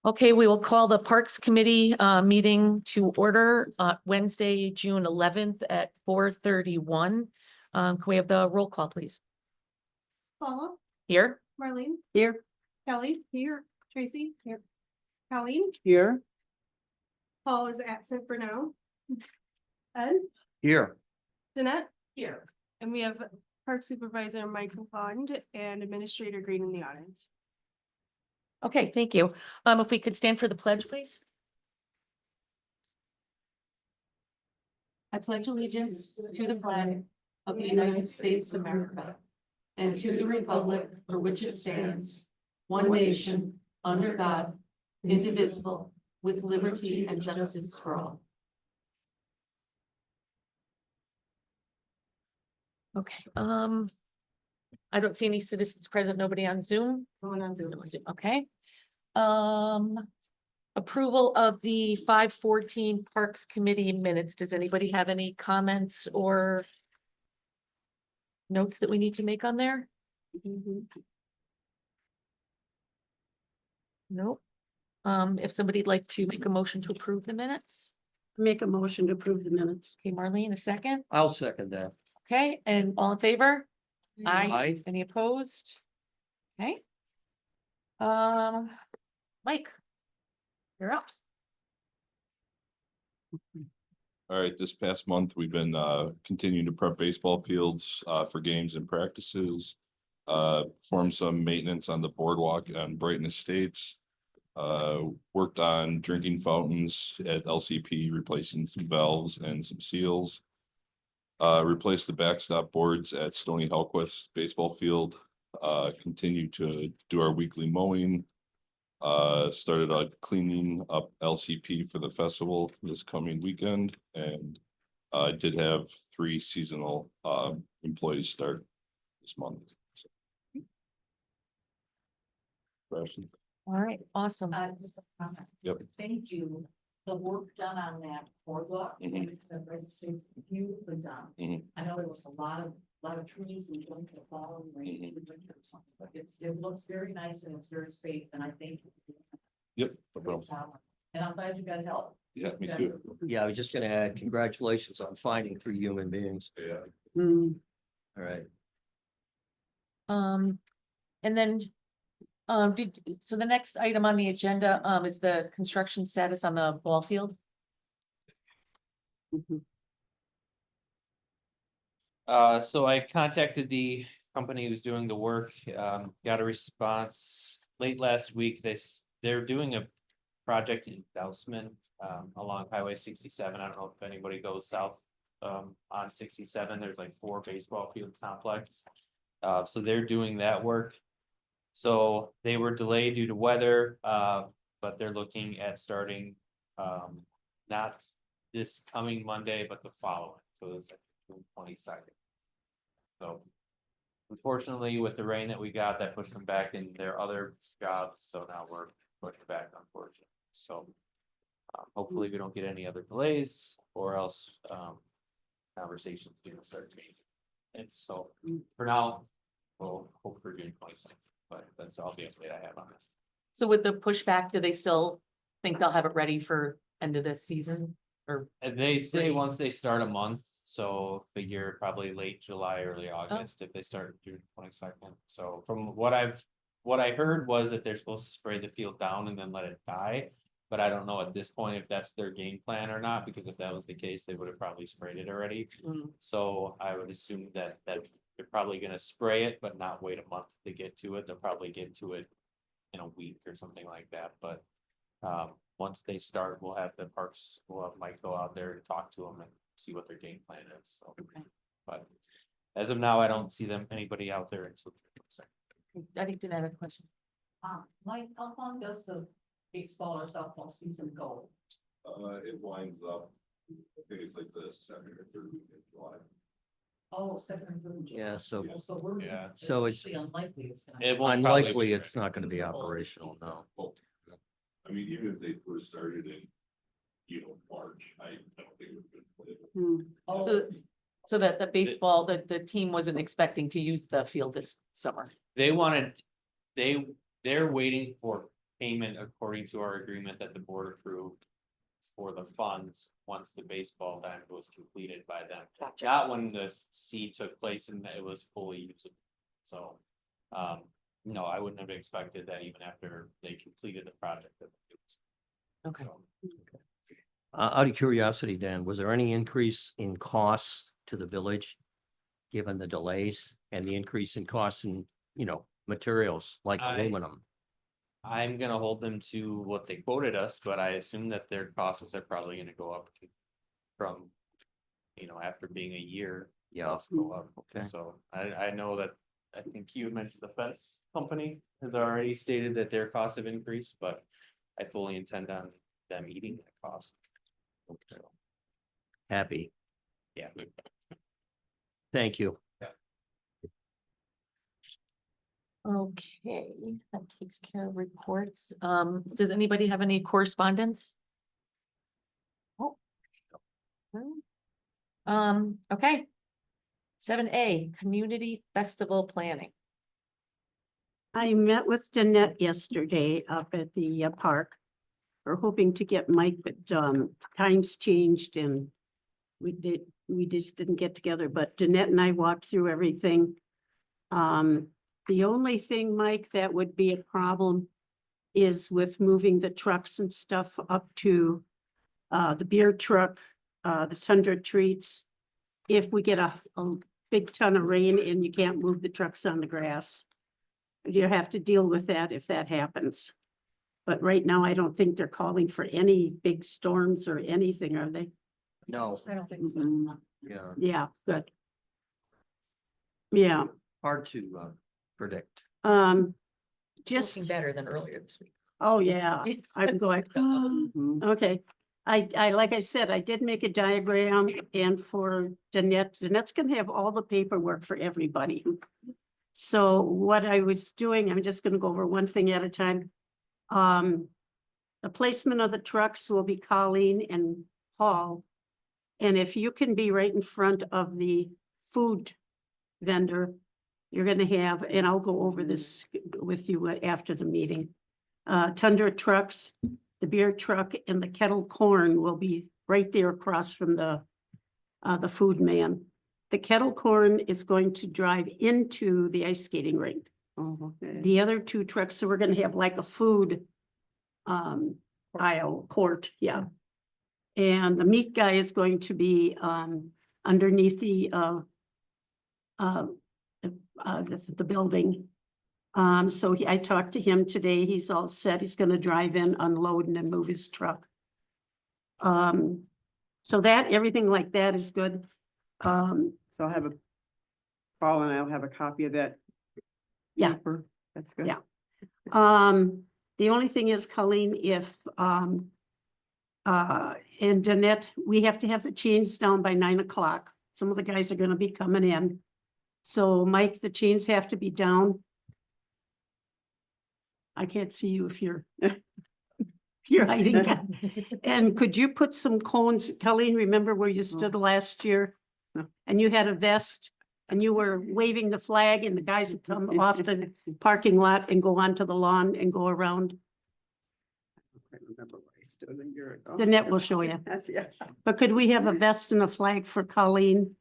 Okay, we will call the Parks Committee meeting to order Wednesday, June 11th at 4:31. Can we have the roll call, please? Paula, Here? Marlene, Here. Kelly, Here. Tracy, here. Colleen, Here. Paul is absent for now. Ed, Here. Jeanette, Here. and we have Park Supervisor Michael Pond and Administrator Green in the audience. Okay, thank you. If we could stand for the pledge, please. I pledge allegiance to the flag of the United States of America and to the republic for which it stands, one nation, under God, indivisible, with liberty and justice for all. Okay, I don't see any citizens present, nobody on Zoom. No one on Zoom. No one Zoom, okay. Approval of the 5/14 Parks Committee minutes. Does anybody have any comments or notes that we need to make on there? Nope. If somebody'd like to make a motion to approve the minutes. Make a motion to approve the minutes. Okay, Marlene, a second. I'll second that. Okay, and all in favor? Aye. Any opposed? Okay. Mike. You're up. All right, this past month, we've been continuing to prep baseball fields for games and practices. Performed some maintenance on the boardwalk on Brighton Estates. Worked on drinking fountains at LCP, replacing some valves and some seals. Replaced the backstop boards at Stony Hellquist baseball field. Continue to do our weekly mowing. Started cleaning up LCP for the festival this coming weekend, and did have 3 seasonal employees start this month. So. Question? All right, awesome. Just a comment. Yep. Thank you. The work done on that boardwalk, Mhm. the registry, beautifully done. Mhm. I know there was a lot of trees and junk the fall and rain and winter or something, but it looks very nice and it's very safe, and I think. Yep. No problem. Great job. And I'm glad you got help. Yeah, me too. Yeah, I was just gonna add congratulations on finding 3 human beings. Yeah. Mm, All right. And then, so the next item on the agenda, is the construction status on the ball field. mhm. So I contacted the company who's doing the work, got a response late last week. They're doing a project in Dousman, along Highway 67. I don't know if anybody goes south, on 67. There's like 4 baseball field complex. So they're doing that work. So they were delayed due to weather, but they're looking at starting, not this coming Monday, but the following. So it's like June 22nd. So unfortunately, with the rain that we got, that pushed them back in their other jobs. So now we're pushing back, unfortunately. So hopefully we don't get any other delays, or else conversations gonna start changing. And so for now, we'll hope for June 22nd, but that's all the update I have on this. So with the pushback, do they still think they'll have it ready for end of the season or? And they say once they start a month, so figure probably late July, early August, if they start June 22nd. So from what I heard was that they're supposed to spray the field down and then let it die. But I don't know at this point if that's their game plan or not, because if that was the case, they would have probably sprayed it already. Mm. So I would assume that they're probably gonna spray it, but not wait a month to get to it. They'll probably get to it in a week or something like that, but once they start, we'll have Mike go out there and talk to them and see what their game plan is. So, Okay. but as of now, I don't see anybody out there until. I think Danette had a question. Mike, how long does the baseball or softball season go? It winds up, I think it's like the 2nd or 3rd week in July. Oh, second and third. Yeah, so So we're. Yeah. So it's- actually unlikely it's gonna. It won't probably unlikely be it's not gonna be operational, no. Oh, I mean, even if they were started in, March, I don't think it would have been. Mm. Oh, So that the baseball, the team wasn't expecting to use the field this summer. They wanted they're waiting for payment according to our agreement that the board approved. For the funds, once the baseball diamond was completed by them, not when the seed took place and it was fully usable. So, no, I wouldn't have expected that even after they completed the project. that it was- Okay. so, Out of curiosity, Dan, was there any increase in costs to the village? Given the delays and the increase in costs in, materials like aluminum? I'm gonna hold them to what they quoted us, but I assume that their costs are probably gonna go up from, after being a year. Yeah. Costs go up. Okay. So I know that, I think you mentioned the fence company has already stated that their costs have increased, but I fully intend on them eating that cost. So, Happy. yeah. Thank you. Okay, that takes care of reports. Does anybody have any correspondence? Oh. Okay. 7A, Community Festival Planning. I met with Danette yesterday up at the park. We're hoping to get Mike, but times changed and we just didn't get together, but Danette and I walked through everything. The only thing, Mike, that would be a problem is with moving the trucks and stuff up to the beer truck, the Tundra Treats. If we get a big ton of rain and you can't move the trucks on the grass, you have to deal with that if that happens. But right now, I don't think they're calling for any big storms or anything, are they? No, I don't think so. yeah, Yeah, good. Yeah, hard to predict. Looking just, better than earlier this week. oh, yeah, I'm going, okay. Like I said, I did make a diagram and for Danette's gonna have all the paperwork for everybody. So what I was doing, I'm just gonna go over one thing at a time. The placement of the trucks will be Colleen and Paul. And if you can be right in front of the food vendor, you're gonna have, and I'll go over this with you after the meeting. Tundra trucks, the beer truck and the kettle corn will be right there across from the food man. The kettle corn is going to drive into the ice skating rink. The other two trucks, so we're gonna have like a food aisle court, yeah. And the meat guy is going to be underneath the building. So I talked to him today. He's all set. He's gonna drive in, unload and then move his truck. So that, everything like that is good. So I'll have Paul and I'll have a copy of that. Yeah. paper. That's good. Yeah. The only thing is, Colleen, if and Danette, we have to have the chains down by 9 o'clock. Some of the guys are gonna be coming in. So Mike, the chains have to be down. I can't see you if you're you're hiding. And could you put some cones, Colleen, remember where you stood last year? No. And you had a vest and you were waving the flag and the guys would come off the parking lot and go onto the lawn and go around. I can't remember where I stood a year ago. Danette will show you. That's, yeah. But could we have a vest and a flag for Colleen?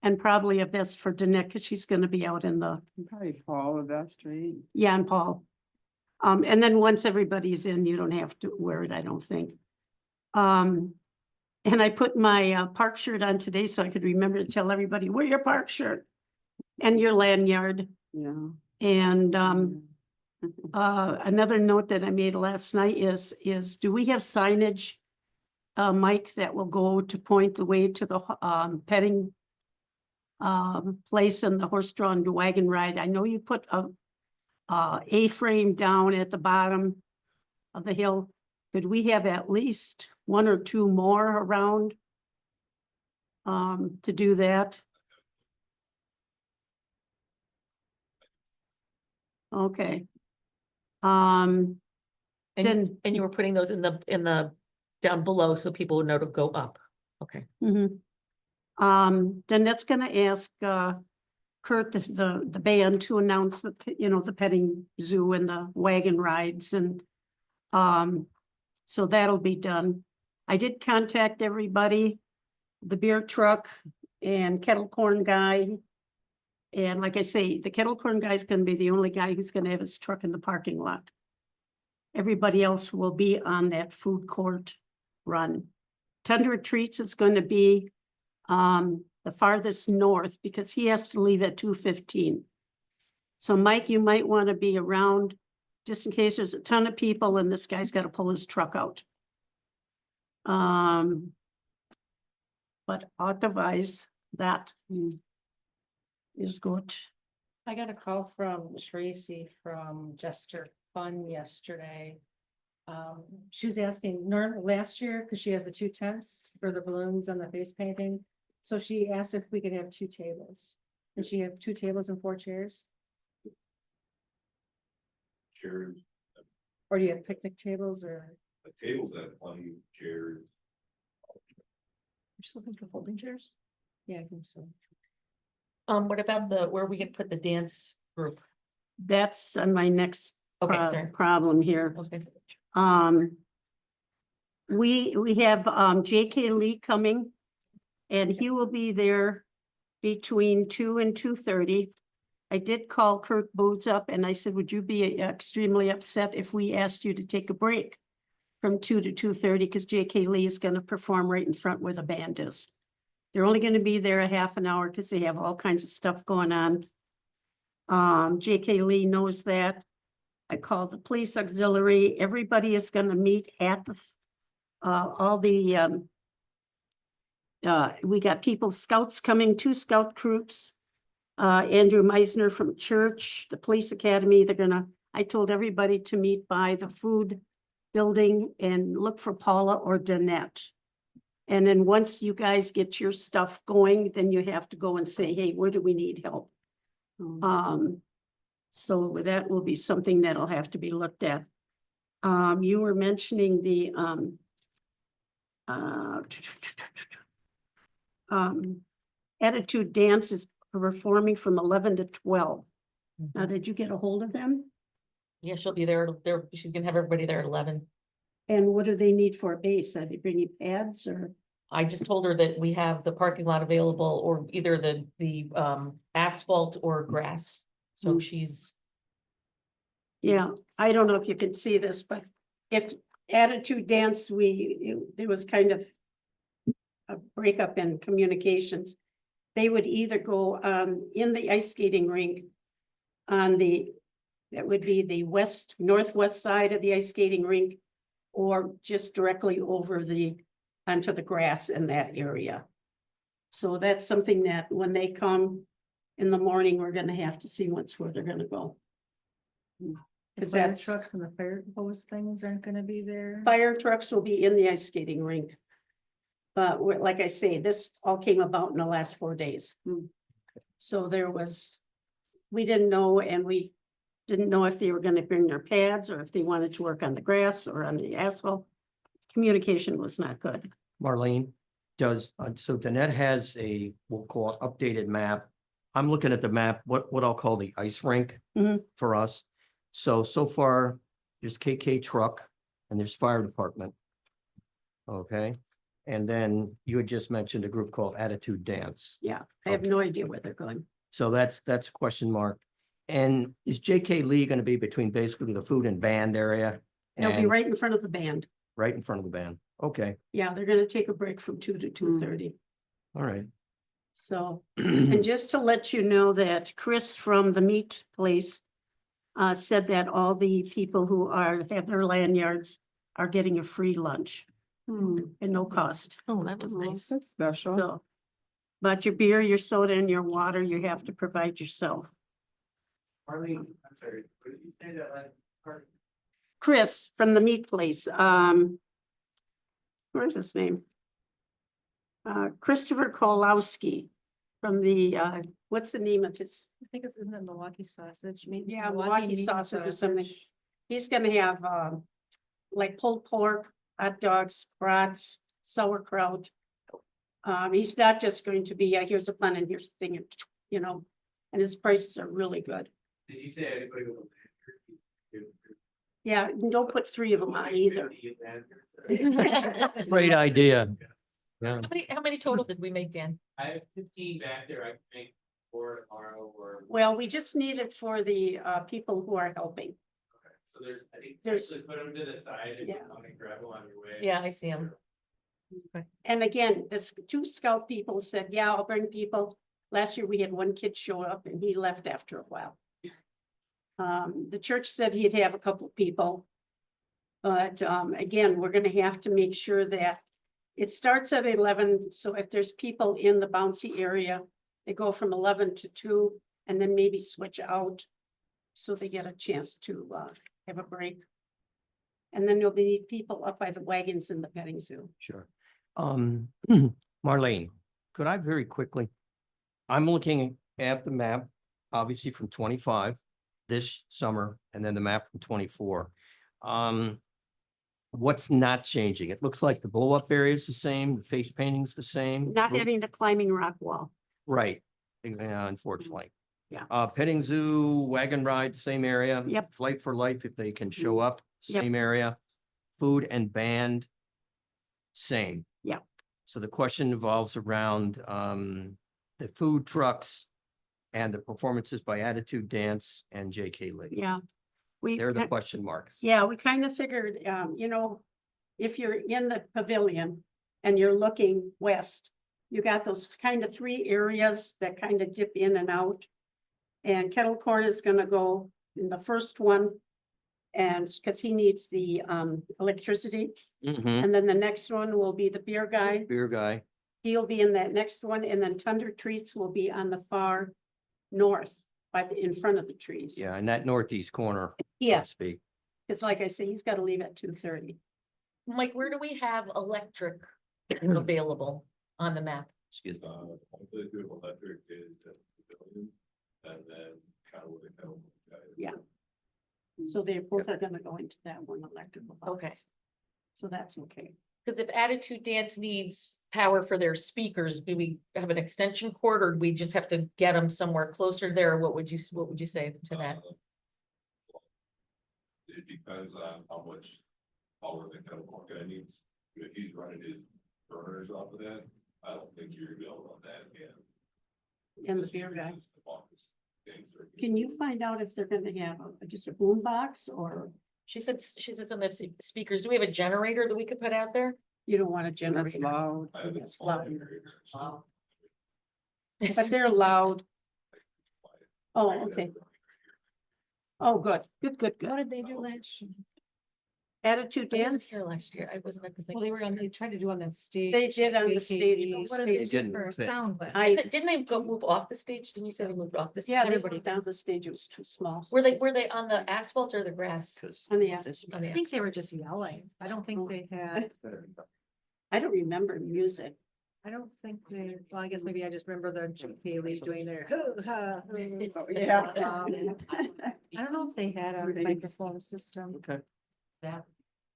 And probably a vest for Danette, because she's gonna be out in the, Probably Paul of that street. yeah, and Paul. And then once everybody's in, you don't have to wear it, I don't think. And I put my park shirt on today so I could remember to tell everybody, wear your park shirt and your lanyard. Yeah. And another note that I made last night is do we have signage, Mike, that will go to point the way to the petting place and the horse-drawn wagon ride? I know you put a A-frame down at the bottom of the hill. Could we have at least one or two more around to do that? Okay. And, Then- and you were putting those in the, down below so people would know to go up. Okay. Then that's gonna ask Kurt, the band to announce the, the petting zoo and the wagon rides and, so that'll be done. I did contact everybody, the beer truck and kettle corn guy. And like I say, the kettle corn guy is gonna be the only guy who's gonna have his truck in the parking lot. Everybody else will be on that food court run. Tundra Treats is gonna be the farthest north because he has to leave at 2:15. So Mike, you might want to be around just in case there's a ton of people and this guy's got to pull his truck out. But otherwise, that is good. I got a call from Tracy from Jester Fun yesterday. She was asking, last year, because she has the 2 tents for the balloons and the face painting. So she asked if we could have 2 tables. And she have 2 tables and 4 chairs? Chairs, Or do you have picnic tables or? the tables have plenty of chairs. You're just looking for folding chairs? Yeah, I think so. What about where we can put the dance group? That's on my next Okay, sorry. problem here. Okay. We have J.K. Lee coming. And he will be there between 2 and 2:30. I did call Kurt Booth up and I said, would you be extremely upset if we asked you to take a break from 2 to 2:30? Because J.K. Lee is gonna perform right in front where the band is. They're only gonna be there a half an hour because they have all kinds of stuff going on. J.K. Lee knows that. I called the police auxiliary. Everybody is gonna meet at the, all the, we got people, scouts coming, 2 scout groups. Andrew Meisner from church, the police academy, I told everybody to meet by the food building and look for Paula or Danette. And then once you guys get your stuff going, then you have to go and say, hey, where do we need help? So that will be something that'll have to be looked at. You were mentioning the, Attitude Dance is performing from 11 to 12. Now, did you get a hold of them? Yeah, she'll be there. She's gonna have everybody there at 11. And what do they need for a base? Are they bringing pads or? I just told her that we have the parking lot available or either the asphalt or grass. So she's, Yeah, I don't know if you can see this, but if Attitude Dance, there was kind of a breakup in communications. They would either go in the ice skating rink on that would be the northwest side of the ice skating rink, or just directly over onto the grass in that area. So that's something that when they come in the morning, we're gonna have to see where they're gonna go. The Because fire that's, trucks and the fire hose things aren't gonna be there. fire trucks will be in the ice skating rink. But like I say, this all came about in the last 4 days. So we didn't know, and we didn't know if they were gonna bring their pads or if they wanted to work on the grass or on the asphalt. Communication was not good. Marlene, so Danette has we'll call it updated map. I'm looking at the map, what I'll call the ice rink Mhm. for us. So far, there's KK truck and there's fire department. Okay, and then you had just mentioned a group called Attitude Dance. Yeah, I have no idea where they're going. So that's a question mark. And is JK Lee gonna be between basically the food and band area? They'll be and right in front of the band. Right in front of the band. Okay, Yeah, they're gonna take a break from 2 to 2:30. all right. So, and just to let you know that Chris from the meat place said that all the people who have their lanyards are getting a free lunch at no cost. oh, that was nice. That's special. So, but your beer, your soda and your water, you have to provide yourself. Marlene, I'm sorry, what did you say that last part? Chris from the meat place, where's his name? Christopher Kolowski from the, what's the name of his? I think isn't it Milwaukee sausage? Yeah, Milwaukee meat sausage or something. He's gonna have, like pulled pork, hot dogs, brats, sauerkraut. He's not just going to be, here's a bun and here's the thing, and his prices are really good. Did you say anybody with Yeah, and don't put 3 of them on either. Great idea. Yeah. How many total did we make, Dan? I have 15 back there. I can make 4 tomorrow or. Well, we just need it for the people who are helping. So there's, I think, There's- actually put them to the side if you Yeah. want to grab them on your way. Yeah, I see 'em. And again, this 2 scout people said, yeah, I'll bring people. Last year, we had 1 kid show up and he left after a while. The church said he'd have a couple of people. But again, we're gonna have to make sure that it starts at 11, so if there's people in the bouncy area, they go from 11 to 2 and then maybe switch out. So they get a chance to have a break. And then there'll be people up by the wagons in the petting zoo. Sure. Marlene, could I very quickly? I'm looking at the map, obviously from 25 this summer, and then the map from 24. What's not changing? It looks like the blow up area is the same, the face painting's the same. Not having the climbing rock wall. Right, unfortunately. Yeah. Petting zoo, wagon ride, same area. Yep. Flight for Life, if they can show up, Yep. same area. Food and band, same. Yep. So the question revolves around the food trucks and the performances by Attitude Dance and J.K. Lee. Yeah. We, They're the question marks. yeah, we kind of figured, you know, if you're in the pavilion and you're looking west, you got those kind of 3 areas that kind of dip in and out. And Kettle Corn is gonna go in the first one. And because he needs the electricity. Mm-hmm. And then the next one will be the beer guy. Beer guy. He'll be in that next one, and then Thunder Treats will be on the far north, in front of the trees. Yeah, in that northeast corner, so Yeah, to speak. it's like I say, he's gotta leave at 2:30. Mike, where do we have electric available on the map? Excuse me. Hopefully good electric is at the pavilion, and then kind of what they have. Yeah. So they both are gonna go into that one electrical box. Okay. So that's okay. Because if Attitude Dance needs power for their speakers, do we have an extension cord or do we just have to get them somewhere closer there? What would you say to that? It depends on how much power the Kettle Corn guy needs. If he's running his burners off of that, I don't think you're gonna be able to run that again. And the beer guy. Can you find out if they're gonna have just a boom box, or She says on the speakers, do we have a generator that we could put out there? you don't want a That's generator? loud. That's loud. But they're loud. Oh, okay. Oh, good, good, good, What good. did they do last year? Attitude I wasn't Dance, here last year. I wasn't at the thing. Well, they were on, they tried to do on that stage. They did on the AKD. stage, but What did stage they do didn't for a fit. sound? bit? Didn't they go move off the stage? Didn't you say they moved off the? yeah, they Everybody went down the stage, it was too small. Were they on the asphalt or the grass? On the This- On the I think they were just yelling. I don't think they had, I don't remember music. I don't think they, well, I guess maybe I just remember the Kaylee doing their. Yeah. I don't know if they had a microphone system. Okay. That.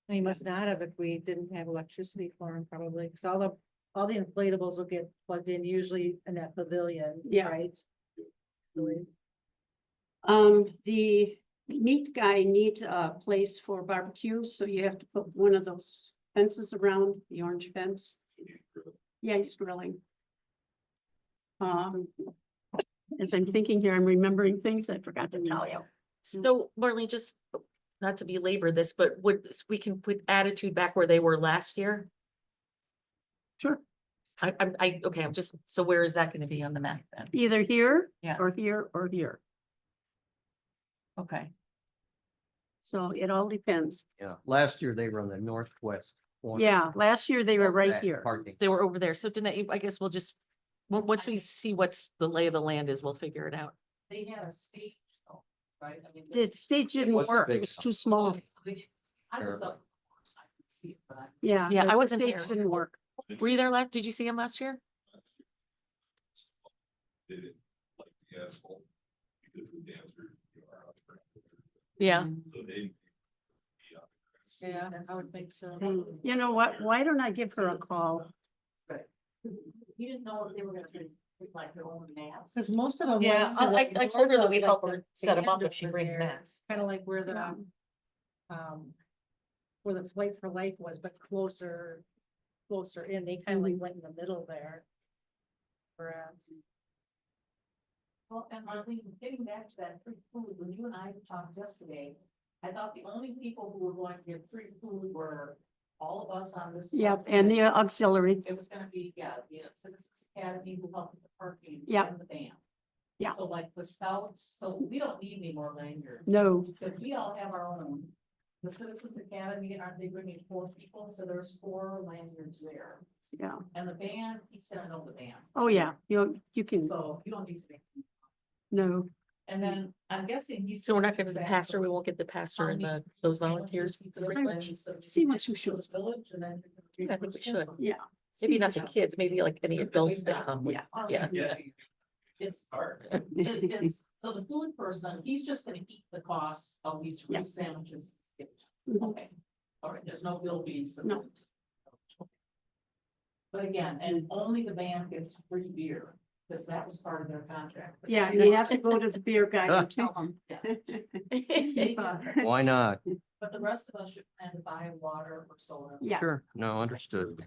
They must not have if we didn't have electricity for them probably, because all the inflatables will get plugged in usually in that pavilion, Yeah. right? The meat guy needs a place for barbecue, so you have to put one of those fences around, the orange fence. Yeah, he's grilling. As I'm thinking here, I'm remembering things I forgot to tell you. So Marlene, just not to belabor this, but we can put Attitude back where they were last year? Sure. Okay, I'm just, so where is that gonna be on the map then? Either here, Yeah. or here, or here. Okay, So it all depends. Yeah, last year they were on the northwest corner. Yeah, last year they were right That here. Parking. they were over there. So Danette, I guess we'll just, once we see what's the lay of the land is, we'll figure it out. They had a stage, though, right? I mean, The stage didn't wasn't work, big it was enough. too small. I was up. I could see it, but I- Yeah. Yeah, I the wasn't stage there. Didn't work. Were you there last, did you see him last year? Did it like the asphalt, because the dancers are out there. Yeah. So they. Yeah, I would think so. You know what, why don't I give her a call? You didn't know if they were gonna do like their own mats. Cause most of them. Yeah, I told her that we'd help her set 'em up if she brings mats. Kind of like where the, Yeah. where the Flight for Life was, but closer in, they kind of like went in the middle there. Whereas, Well, and Marlene, getting back to that free food, when you and I talked yesterday, I thought the only people who were going to get free food were all of us on this. Yep, board. and the auxiliary. It was gonna be, yeah, the Citizens Academy who helped with the parking. Yep. And the band. Yeah. So like the scouts, so we don't need any more lanyards. No, But we all have our own. The Citizens Academy, aren't they bringing 4 people? So there's 4 lanyards there. yeah. And the band, he's gonna know the band. Oh, yeah, you can, So you don't need to make. no. And then I'm guessing he's. So we're not getting the pastor, we won't get the pastor and those volunteers. See what you should. I think we should. Yeah. Maybe not the kids, maybe like any adults that come. Yeah. Yeah. It's hard. So the food person, he's just gonna eat the cost of these free Yeah. sandwiches. Mhm. Okay, all right, there's no bill being No. submitted. But again, and only the band gets free beer, because that was part of their contract. Yeah, you have to go to the beer guy and tell them. Why not? But the rest of us should plan to buy water or soda. Yeah. Sure, no, understood.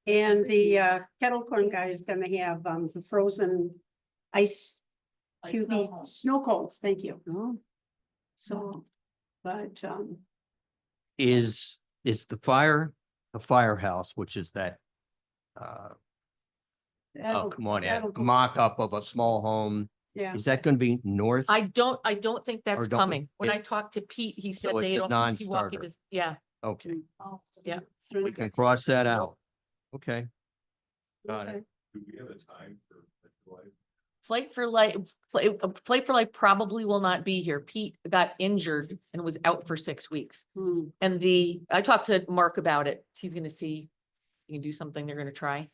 And the kettle corn guy is gonna have the frozen ice Like snow QB cones. snow cones, thank you. So, but Is the firehouse, which is that, oh, that'll- come on, Ed, that'll go- mock-up of a small home, Yeah, is that gonna be north? I don't think that's don't we- coming. When it- I talked to Pete, he said So it's they a don't. non-starter. Yeah, Okay, Oh, Yeah. we can cross that out. Okay, got it. Okay. Do we have a time for? Flight for Life probably will not be here. Pete got injured and was out for 6 weeks. Hmm. And I talked to Mark about it. He's gonna see, he can do something they're gonna try.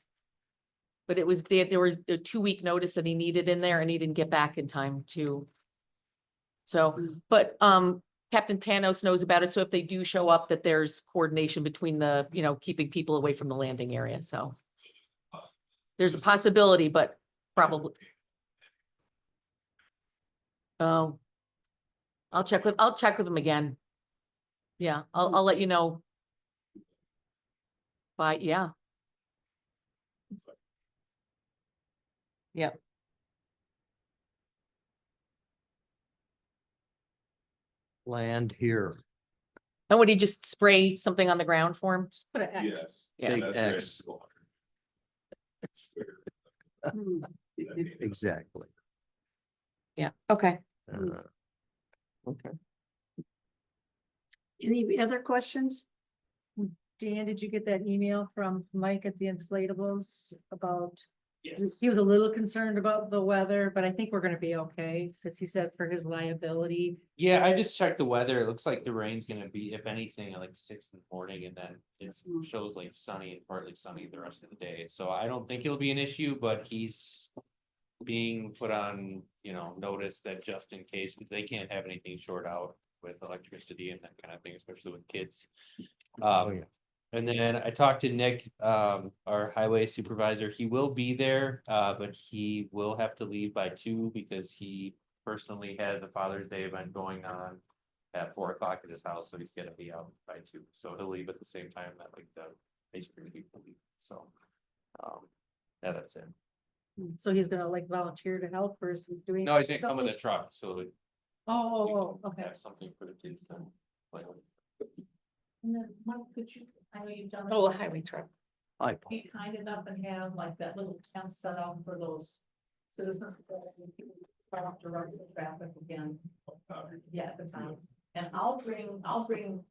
But it was, there was a 2-week notice that he needed in there and he didn't get back in time to. So, but, Captain Panos knows about it. So if they do show up, that there's coordination between the, keeping people away from the landing area. So there's a possibility, but probably. Oh. I'll check with them again. Yeah, I'll let you know. But yeah. Yep. Land here, And would he just spray something on the ground for him? just put an X. Yes. Yeah. Big X. Hmm. exactly. Yeah, okay. Okay, Any other questions? Dan, did you get that email from Mike at the inflatables about? Yes. He was a little concerned about the weather, but I think we're gonna be okay, because he said for his liability. Yeah, I just checked the weather. It looks like the rain's gonna be, if anything, at like 6 in the morning, and then it shows like sunny and partly sunny the rest of the day. So I don't think it'll be an issue, but he's being put on, notice that just in case, because they can't have anything short out with electricity and that kind of thing, especially with kids. oh, yeah. And then I talked to Nick, our highway supervisor. He will be there, but he will have to leave by 2 because he personally has a Father's Day event going on at 4 o'clock at his house, so he's gonna be out by 2. So he'll leave at the same time that like the ice cream people leave. So, yeah, that's it. So he's gonna like volunteer to help, or is he doing? No, he's gonna come with a something? truck, so we Okay. have something for the kids then. Like, And then, Mike, could you, I know you've done. Oh, a highway truck. Hi, Paul. Be kind enough and have like that little tent set up for those citizens. Try not to run the traffic again. Yeah, at the time. And I'll bring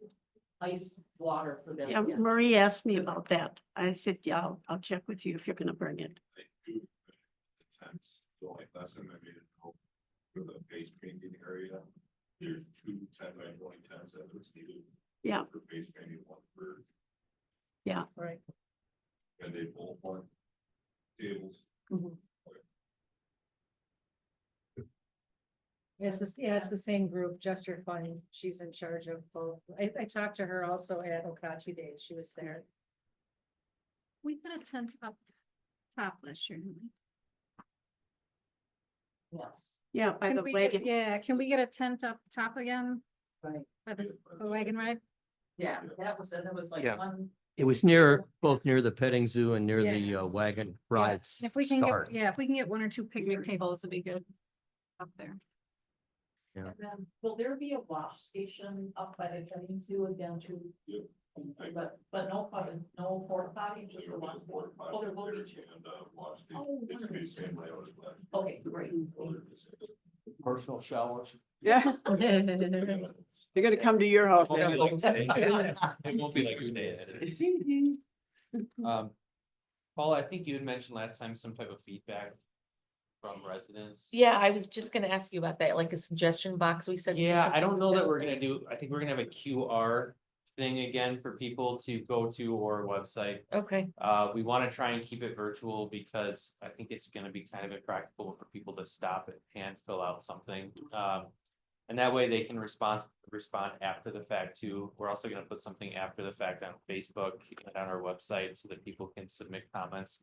ice water for them. Yeah, again. Marie asked me about that. I said, yeah, I'll check with you if you're gonna bring it. So like last time I made it for the base painting area, there's 2 10x20 tents that was needed. Yeah. For base painting, 1 for. Right. And they both want tables. Yes, it's the same group, Jester Fund. She's in charge of both. I talked to her also at Okachi Days. She was there. We put a tent up top last year, didn't we? Yes. Yeah, by the wagon. Can we get a tent up top again Right. by the wagon ride? Yeah, that was like Yeah. one. It was near, both near the petting zoo and near the Yeah. wagon Yeah, rides If we can start. get, if we can get one or two picnic tables, it'd be good up there. Yeah. And then, will there be a wash station up by the petting zoo again too? But no, no porta potty, just the one. Oh, there will be two. Oh, okay, great. Personal showers. Yeah, they're gonna come to your house. anyway. It won't be like your day. Paul, I think you had mentioned last time some type of feedback from residents. Yeah, I was just gonna ask you about that, like a suggestion box we said. Yeah, I don't know that we're gonna do, I think we're gonna have a QR thing again for people to go to our website. Okay, We wanna try and keep it virtual because I think it's gonna be kind of impractical for people to stop and hand fill out something. And that way they can respond after the fact too. We're also gonna put something after the fact on Facebook and on our website so that people can submit comments.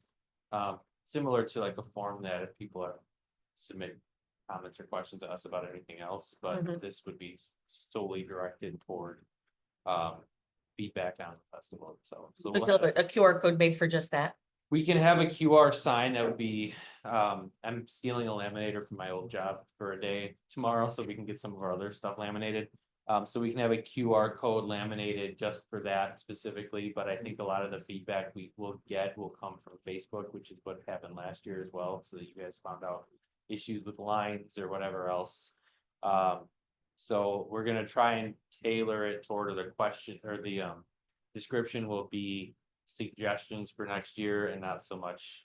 Similar to like a form that if people are submit comments or questions to us about anything else, but Mhm. this would be solely directed toward feedback on the festival itself. So there's we'll a have- a QR code made for just that. we can have a QR sign that would be, I'm stealing a laminator from my old job for a day tomorrow, so we can get some of our other stuff laminated. So we can have a QR code laminated just for that specifically, but I think a lot of the feedback we will get will come from Facebook, which is what happened last year as well, so that you guys found out issues with lines or whatever else. So we're gonna try and tailor it toward the question or the description will be suggestions for next year and not so much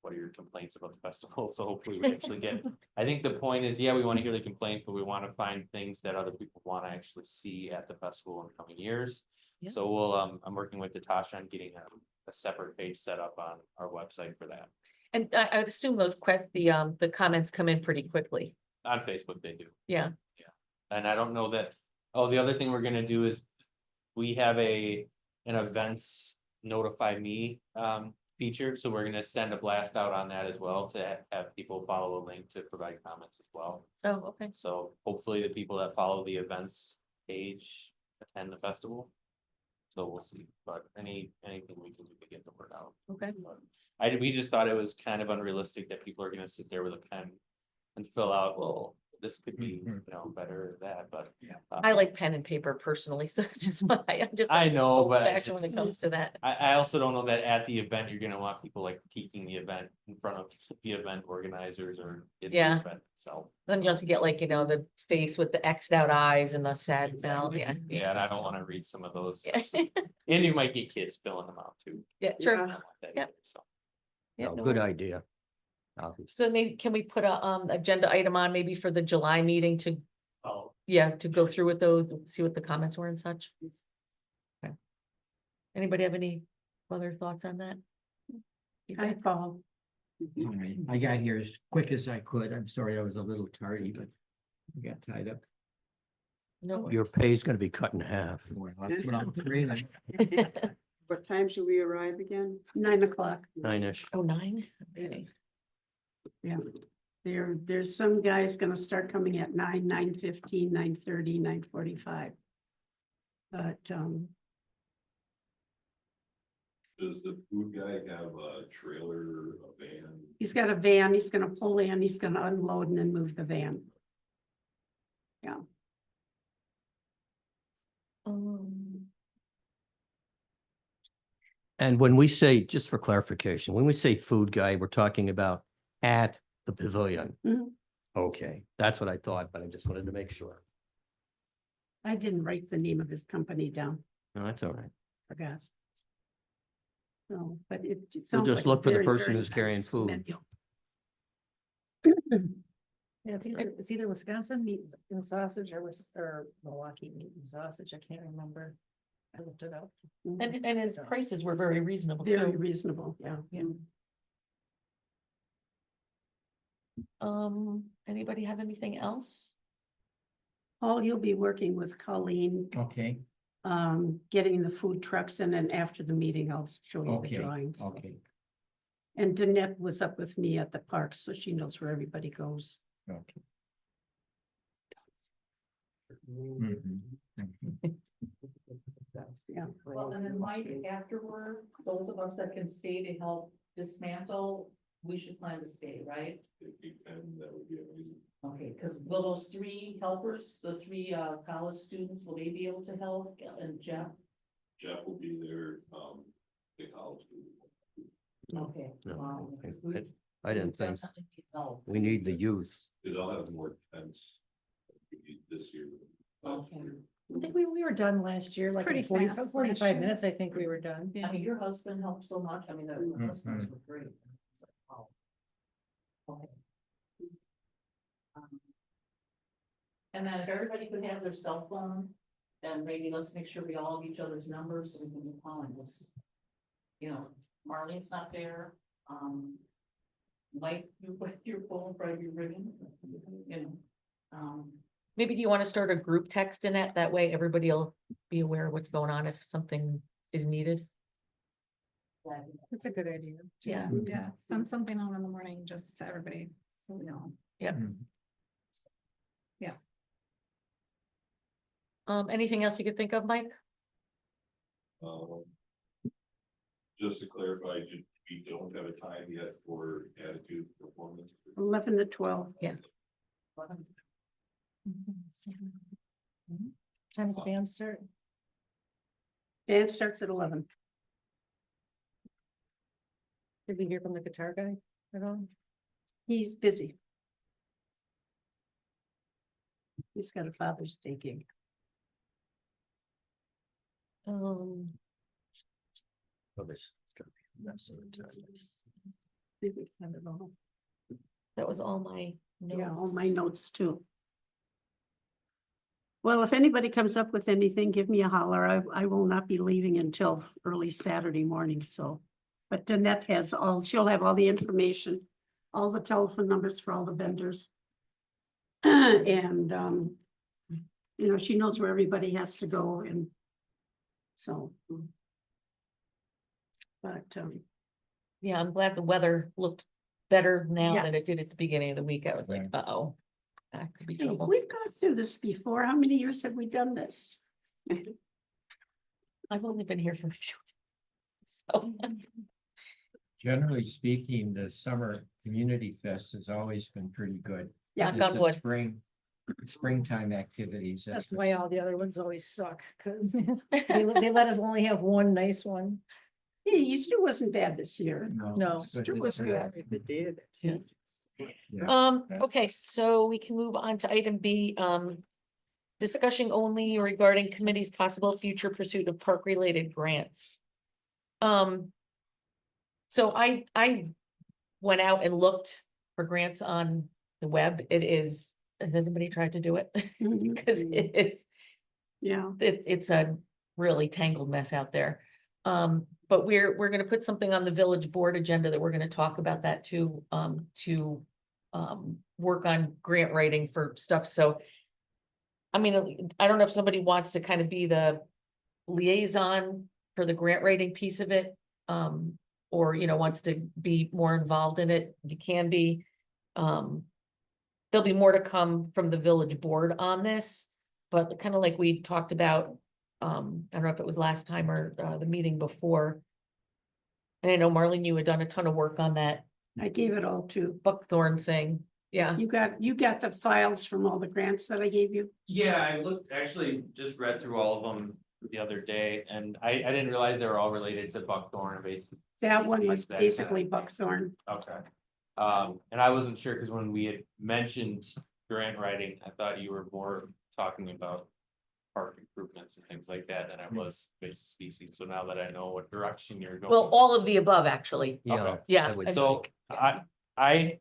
what are your complaints about the festival? So hopefully we actually get, I think the point is, yeah, we want to hear the complaints, but we want to find things that other people want to actually see at the festival in coming years. Yeah. So we'll, I'm working with Natasha on getting a separate page set up on our website for that. And I would assume those the comments come in pretty quickly. On Facebook, they do. Yeah, And I don't know that, oh, the other thing we're gonna do is we have an events notify me feature, so we're gonna send a blast out on that as well to have people follow a link to provide comments as well. oh, okay, So hopefully the people that follow the events page attend the festival. So we'll see, but anything we can do to get the word out. okay. We just thought it was kind of unrealistic that people are gonna sit there with a pen and fill out, well, this could be, better or that, but. I like pen and paper personally, so it's just why I'm just. I know, but I old-fashioned when it just- comes to that. I also don't know that at the event, you're gonna want people like critiquing the event in front of the event organizers or in the Yeah. event itself. Then you also get like, the face with the X'd out eyes and the sad mouth, yeah. Yeah, and I don't wanna read some of those. Yeah. And you might get kids filling them out too. Yeah, I sure. don't want that Yeah. either, so. Yeah, No, no good worries. idea. Obviously. So maybe, can we put a agenda item on maybe for the July meeting to, Oh, to go through with those, see what the comments were and such? Okay. Anybody have any other thoughts on that? Hi, Paul. All right, I got here as quick as I could. I'm sorry I was a little tardy, but I got tied up. No. Your worries. pay is gonna be cut in half. Well, that's what I'm afraid of. What time should we arrive again? 9 o'clock. 9-ish. Oh, 9? Okay. Yeah. There's some guys gonna start coming at 9, 9:15, 9:30, 9:45. But, Does the food guy have a trailer, a van? he's got a van, he's gonna pull in, he's gonna unload and then move the van. And when we say, just for clarification, when we say food guy, we're talking about at the pavilion. Mhm. Okay, that's what I thought, but I just wanted to make sure. I didn't write the name of his company down, No, that's all right. forgot. No, but it just sounds like a look for the very, person very who's carrying nice food. menu. Yeah, it's either Wisconsin meat and sausage or Milwaukee meat and sausage. I can't remember. I looked it up. And his prices were very reasonable. Very too. reasonable, yeah. Yeah. Anybody have anything else? Paul, you'll be working with Colleen, Okay, getting the food trucks in, and after the meeting, I'll show you the okay, drawings. okay. And Danette was up with me at the park, so she knows where everybody goes. Okay. Mhm. Yeah. Well, and then Mike, afterward, those of us that can stay to help dismantle, we should plan to stay, right? If you can, that would be amazing. Okay, because will those three helpers, the three college students, will they be able to help? And Jeff? Jeff will be there, the college. Okay. No, wow, I- because we- I didn't think, definitely need help. we need the youth. Cause I'll have more tents this year. Okay. I think we were done last year, It's like pretty in 40 fast last 45 year. minutes, I think we were done. I mean, your husband helped so much. I mean, the husbands were great. It's like, wow. Okay. And then if everybody could have their cell phone, then maybe let's make sure we all have each other's numbers so we can be calling this. You know, Marlene's not there, Mike, your phone probably be ringing, you know. Maybe do you want to start a group text in it? That way everybody will be aware of what's going on if something is needed. That's a good idea. Yeah. Yeah, send something out in the morning just to everybody, so we know. Anything else you could think of, Mike? Just to clarify, we don't have a time yet for attitude performance. 11 to 12. Time does the band start? Band starts at 11. Did we hear from the guitar guy at all? He's busy. He's got a Father's Day gig. Oh, this is gonna be a mess of a time. I think we have it all. That was all my Yeah, all notes. my notes too. Well, if anybody comes up with anything, give me a holler. I will not be leaving until early Saturday morning, so. But Danette has she'll have all the information, all the telephone numbers for all the vendors. And, you know, she knows where everybody has to go and so. But, Yeah, I'm glad the weather looked better now Yeah. than it did at the beginning of the week. I was like, uh-oh, that could be hey, trouble. we've gone through this before. How many years have we done this? I've only been here for a few. So, Generally speaking, the summer community fest has always been pretty good. Yeah. knock on It's the wood. springtime activities. That's why all the other ones always suck, because they let us only have one nice one. Yeah, Easter wasn't bad this year. No. it's good. Easter was good. Yeah. Okay, so we can move on to item B, discussion only regarding committee's possible future pursuit of park-related grants. So I went out and looked for grants on the web. Has anybody tried to do it? Mhm. Because it is, Yeah, it's a really tangled mess out there. But we're gonna put something on the village board agenda that we're gonna talk about that too, to work on grant writing for stuff, so. I mean, I don't know if somebody wants to kind of be the liaison for the grant writing piece of it. Or, you know, wants to be more involved in it, you can be. There'll be more to come from the village board on this, but kind of like we talked about. I don't know if it was last time or the meeting before. And I know Marlene, you had done a ton of work on that I gave it all to, buckthorn thing, yeah. you got the files from all the grants that I gave you? Yeah, I looked, actually just read through all of them the other day, and I didn't realize they were all related to buckthorn and basic. That one was species, that kind of basically thing. buckthorn. Okay. And I wasn't sure, because when we had mentioned grant writing, I thought you were more talking about park improvements and things like that than I was basic species, so now that I know what direction you're going. Well, all of the above, actually, Yeah. Okay. yeah. I would I- So I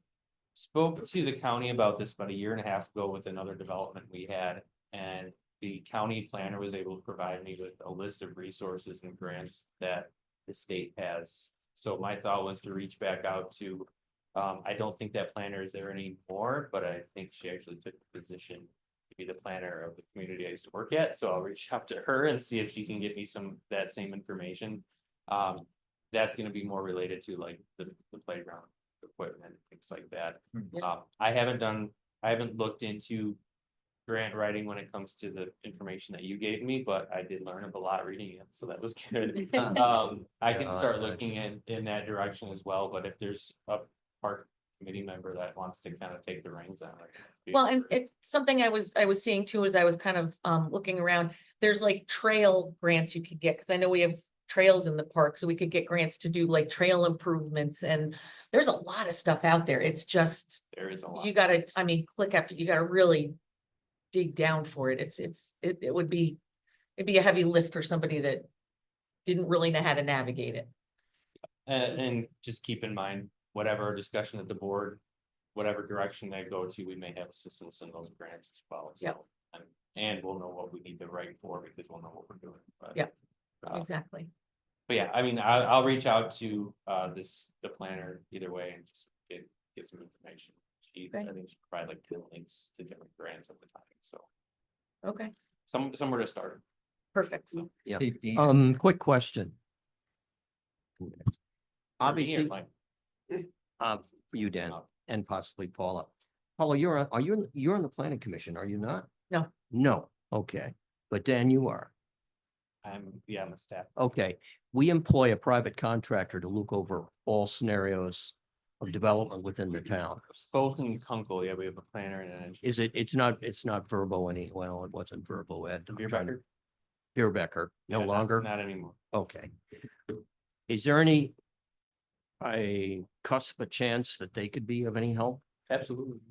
spoke to the county about this about a year and a half ago with another development we had. And the county planner was able to provide me with a list of resources and grants that the state has. So my thought was to reach back out to, I don't think that planner is there anymore, but I think she actually took the position to be the planner of the community I used to work at, so I'll reach out to her and see if she can get me that same information. that's gonna be more related to like the playground equipment, things like that. Yeah. I haven't looked into grant writing when it comes to the information that you gave me, but I did learn a lot reading it, so that was good. I can Yeah, start I looking in that direction as well, but if there's a park committee member that wants to kind of take the reins on it. Well, and it's something I was seeing too, as I was kind of looking around, there's like trail grants you could get, because I know we have trails in the park, so we could get grants to do like trail improvements, and there's a lot of stuff out there. It's just, There is a lot. you gotta, I mean, click after, you gotta really dig down for it. It would be, it'd be a heavy lift for somebody that didn't really know how to navigate it. And just keep in mind, whatever discussion at the board, whatever direction they go to, we may have assistance in those grants as well. Yep. So, and we'll know what we need to write for because we'll know what we're doing. But, Yep. uh, Exactly. But yeah, I mean, I'll reach out to the planner either way and just get some information. I Okay. think she provided like 10 links to different grants at the time, so Okay, somewhere to start. perfect. Yeah. Hey, Dan, Quick question. For me or Obviously, Mike? for you, Dan, Oh. and possibly Paula. Paula, you're on the planning commission, are you not? No. No, okay, but Dan, you are. I'm a staff. Okay, we employ a private contractor to look over all scenarios of development within the town. Both in Kunkel, yeah, we have a planner and an engineer. It's not Verbo well, it wasn't Verbo Ed. I'm Beer trying to- Becker? Beer Becker, no Yeah, longer? Not anymore. Okay. Is there any a cusp, a chance that they could be of any help? Absolutely.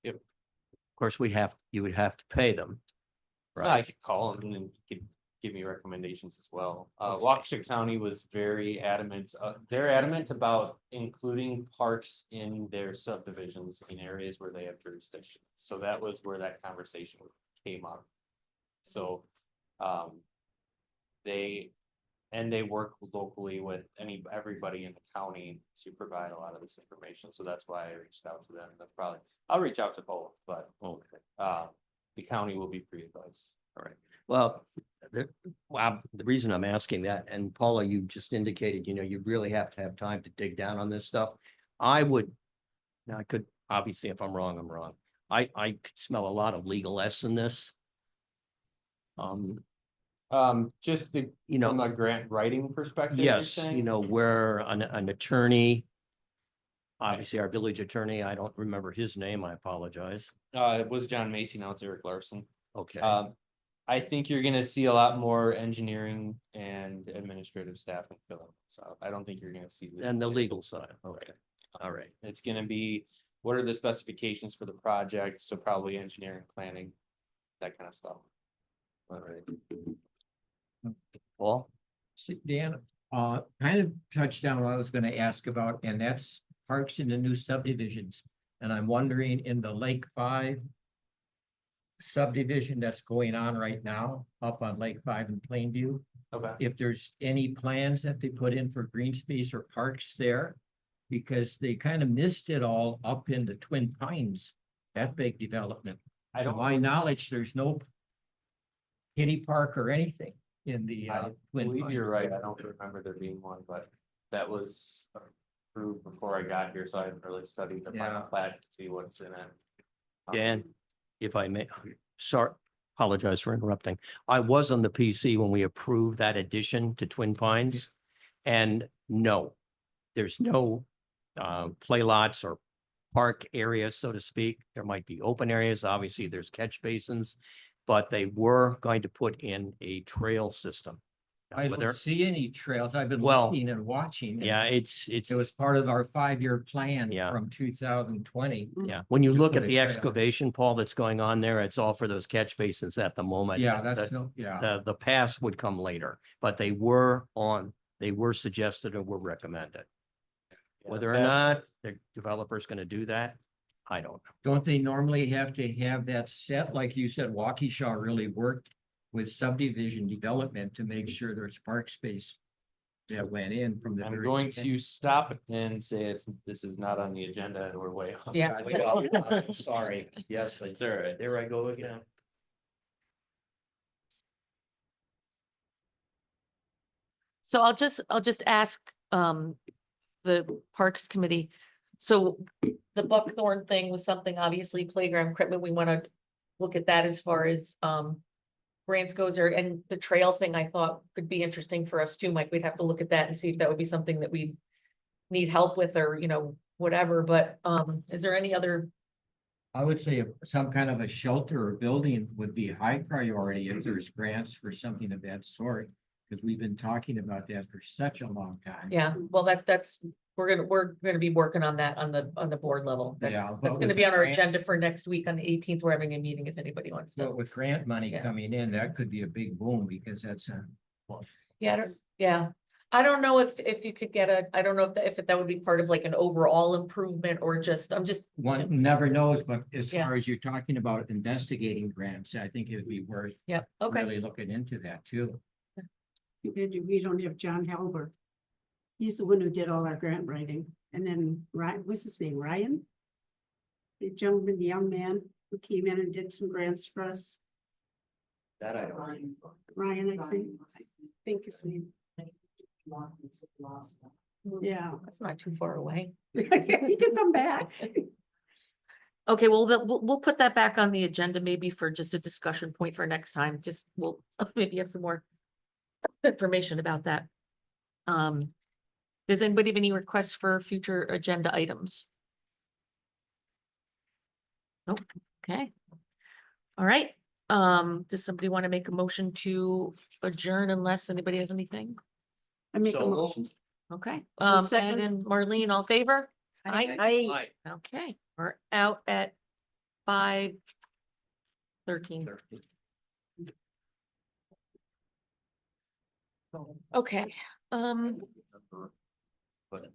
Of course, you would have to pay them. I Right, could call them and give me recommendations as well. Waukesha County was very adamant, they're adamant about including parks in their subdivisions in areas where they have jurisdiction. So that was where that conversation came up. So, they work locally with everybody in the county to provide a lot of this information. So that's why I reached out to them. I'll reach out to both, but, okay. the county will be free advice. All right, well, the reason I'm asking that, and Paula, you just indicated, you really have to have time to dig down on this stuff. I could, obviously, if I'm wrong, I'm wrong. I could smell a lot of legal S in this. Just the, You know, from a grant writing perspective. you're yes, saying? where an attorney, obviously our village attorney, I don't remember his name, I apologize. It was John Macy, now it's Eric Larson. Okay, I think you're gonna see a lot more engineering and administrative staff in Philip, so I don't think you're gonna see. and the legal side, okay, all right. It's gonna be, what are the specifications for the project, so probably engineering, planning, that kind of stuff. All right. Paul? see, Dan, kind of touched on what I was gonna ask about, and that's parks in the new subdivisions. And I'm wondering, in the Lake 5 subdivision that's going on right now, up on Lake 5 in Plainview, Okay. if there's any plans that they put in for green space or parks there, because they kind of missed it all up in the Twin Pines, that big development. I To don't, my knowledge, there's no kitty park or anything in the I Twin believe Pines. you're right, I don't remember there being one, but that was approved before I got here, so I haven't really studied the final Yeah. plat to see what's in it. Dan, if I may, sorry, apologize for interrupting. I was on the PC when we approved that addition to Twin Pines. And no, there's no play lots or park areas, so to speak. There might be open areas. Obviously, there's catch basins, but they were going to put in a trail system. I Whether- don't see any trails. I've been Well, looking and watching. and Yeah, it's, It was part of our 5-year plan Yeah. from 2020. yeah. When you to look put at a the trail. excavation, Paul, that's going on there, it's all for those catch basins at the moment. Yeah, The- that's, no, yeah. The pass would come later, but they were suggested and were recommended. Yeah, Whether or that's- not the developer's gonna do that, I don't know. Don't they normally have to have that set, like you said, Waukesha really worked with subdivision development to make sure there's park space that went in from the I'm very going beginning. to stop and say this is not on the agenda and we're way off. Yeah. Sorry, yes, there I go again. So I'll just ask, the Parks Committee. So the Buckthorn thing was something, obviously playground equipment, we wanna look at that as far as, grants goes there, and the trail thing I thought could be interesting for us too, Mike. We'd have to look at that and see if that would be something that we need help with or, whatever, but, is there any other? I would say some kind of a shelter or building would be high priority if there's grants for something of that sort. Because we've been talking about that for such a long time. Yeah, well, we're gonna be working on that on the board level. Yeah, That's but gonna with be the on our grant- agenda for next week on the 18th. We're having a meeting if anybody wants So to. with grant money Yeah. coming in, that could be a big boom because that's a. Yeah, I don't know if you could get I don't know if that would be part of like an overall improvement or just, I'm just. One never knows, but as Yeah. far as you're talking about investigating grants, I think it would be worth Yeah, okay. really looking into that too. We don't have John Halber. He's the one who did all our grant writing. And then Ryan, what's his name, Ryan? The gentleman, the young man who came in and did some grants for us. That I don't. Ryan, I think his name. Yeah. That's not too far away. He can come back. Okay, well, we'll put that back on the agenda maybe for just a discussion point for next time. Just we'll maybe have some more information about that. Does anybody have any requests for future agenda items? Nope, okay. All right, does somebody want to make a motion to adjourn unless anybody has anything? I make a So motion. moved. Okay, I'll Ed second. and Marlene, all favor? Aye. I, Okay, we're out at 5:13. Okay, But